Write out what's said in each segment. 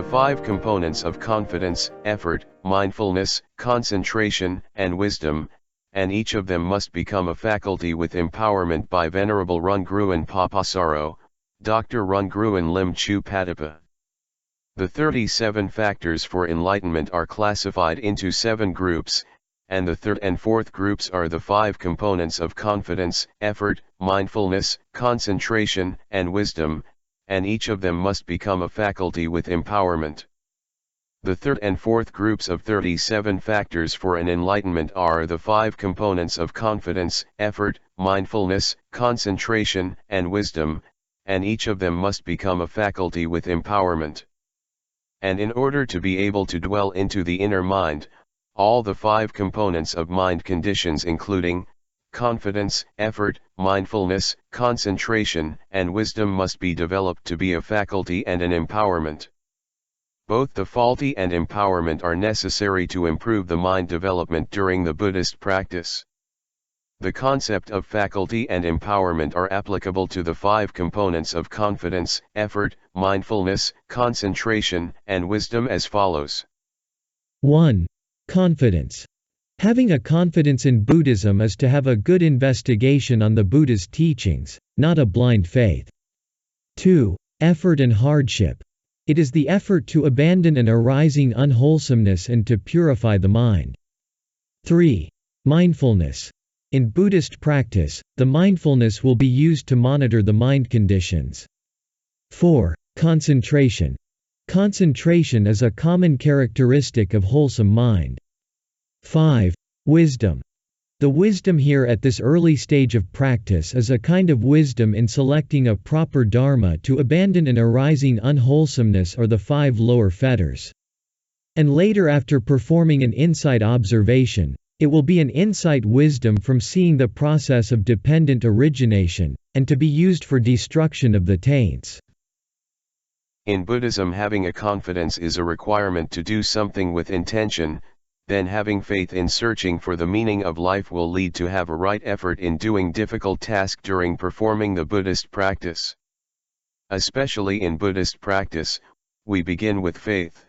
five components of confidence, effort, mindfulness, concentration, and wisdom, and each of them must become a faculty with empowerment by Venerable Rungruan Papasaro, Dr. Rungruan Limchu Patapa. The 37 factors for enlightenment are classified into 7 groups, and the third and fourth groups are the 5 components of confidence, effort, mindfulness, concentration, and wisdom, and each of them must become a faculty with empowerment. The third and fourth groups of 37 factors for an enlightenment are the 5 components of confidence, effort, mindfulness, concentration, and wisdom, and each of them must become a faculty with empowerment. And in order to be able to dwell into the inner mind, all the 5 components of mind conditions including confidence, effort, mindfulness, concentration, and wisdom must be developed to be a faculty and an empowerment. Both the faculty and empowerment are necessary to improve the mind development during the Buddhist practice. The concept of faculty and empowerment are applicable to the 5 components of confidence, effort, mindfulness, concentration, and wisdom as follows. 1. Confidence. Having a confidence in Buddhism is to have a good investigation on the Buddha's teachings, not a blind faith. 2. Effort and hardship. It is the effort to abandon an arising unwholesomeness and to purify the mind. 3. Mindfulness. In Buddhist practice, the mindfulness will be used to monitor the mind conditions. 4. Concentration. Concentration is a common characteristic of wholesome mind. 5. Wisdom. The wisdom here at this early stage of practice is a kind of wisdom in selecting a proper dharma to abandon an arising unwholesomeness or the 5 lower fetters. And later, after performing an insight observation, it will be an insight wisdom from seeing the process of dependent origination, and to be used for destruction of the taints. In Buddhism, having a confidence is a requirement to do something with intention, then having faith in searching for the meaning of life will lead to have a right effort in doing difficult tasks during performing the Buddhist practice. Especially in Buddhist practice, we begin with faith,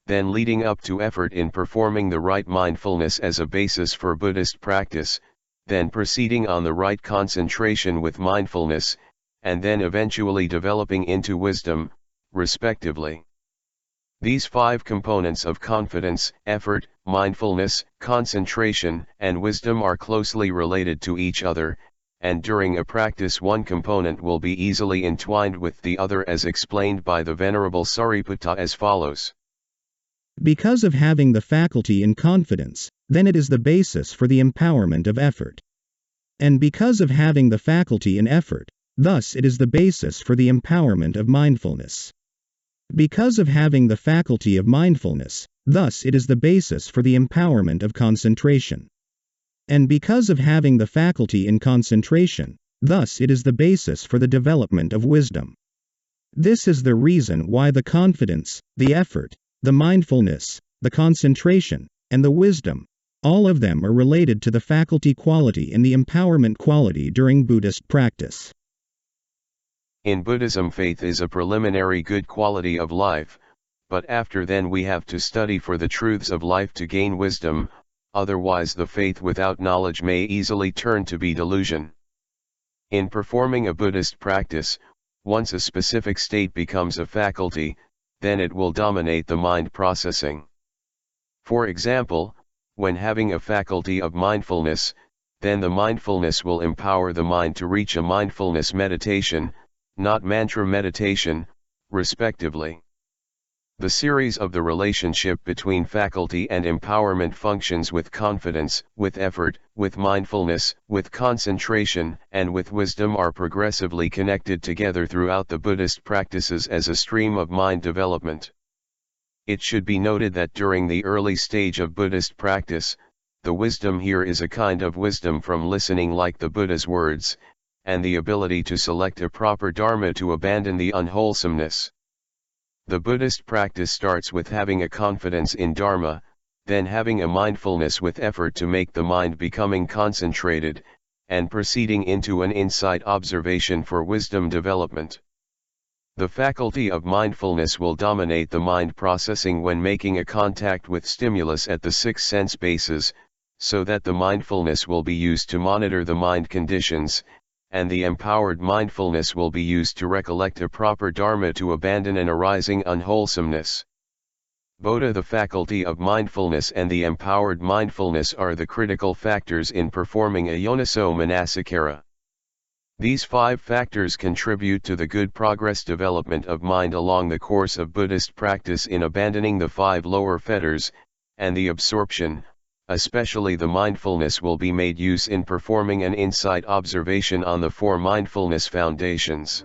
then leading up to effort in performing the right mindfulness as a basis for Buddhist practice, then proceeding on the right concentration with mindfulness, and then eventually developing into wisdom, respectively. These 5 components of confidence, effort, mindfulness, concentration, and wisdom are closely related to each other, and during a practice one component will be easily entwined with the other, as explained by the Venerable Sariputta as follows. Because of having the faculty in confidence, then it is the basis for the empowerment of effort. And because of having the faculty in effort, thus it is the basis for the empowerment of mindfulness. Because of having the faculty of mindfulness, thus it is the basis for the empowerment of concentration. And because of having the faculty in concentration, thus it is the basis for the development of wisdom. This is the reason why the confidence, the effort, the mindfulness, the concentration, and the wisdom, all of them are related to the faculty quality and the empowerment quality during Buddhist practice. In Buddhism, faith is a preliminary good quality of life, but after then we have to study for the truths of life to gain wisdom, otherwise the faith without knowledge may easily turn to be delusion. In performing a Buddhist practice, once a specific state becomes a faculty, then it will dominate the mind processing. For example, when having a faculty of mindfulness, then the mindfulness will empower the mind to reach a mindfulness meditation, not mantra meditation, respectively. The series of the relationship between faculty and empowerment functions with confidence, with effort, with mindfulness, with concentration, and with wisdom are progressively connected together throughout the Buddhist practices as a stream of mind development. It should be noted that during the early stage of Buddhist practice, the wisdom here is a kind of wisdom from listening like the Buddha's words, and the ability to select a proper dharma to abandon the unwholesomeness. The Buddhist practice starts with having a confidence in dharma, then having a mindfulness with effort to make the mind becoming concentrated, and proceeding into an insight observation for wisdom development. The faculty of mindfulness will dominate the mind processing when making a contact with stimulus at the 6 sense bases, so that the mindfulness will be used to monitor the mind conditions, and the empowered mindfulness will be used to recollect a proper dharma to abandon an arising unwholesomeness. Bodha. The faculty of mindfulness and the empowered mindfulness are the critical factors in performing a Yoniso Manasikara. These 5 factors contribute to the good progress development of mind along the course of Buddhist practice in abandoning the 5 lower fetters, and the absorption, especially the mindfulness, will be made use in performing an insight observation on the 4 mindfulness foundations.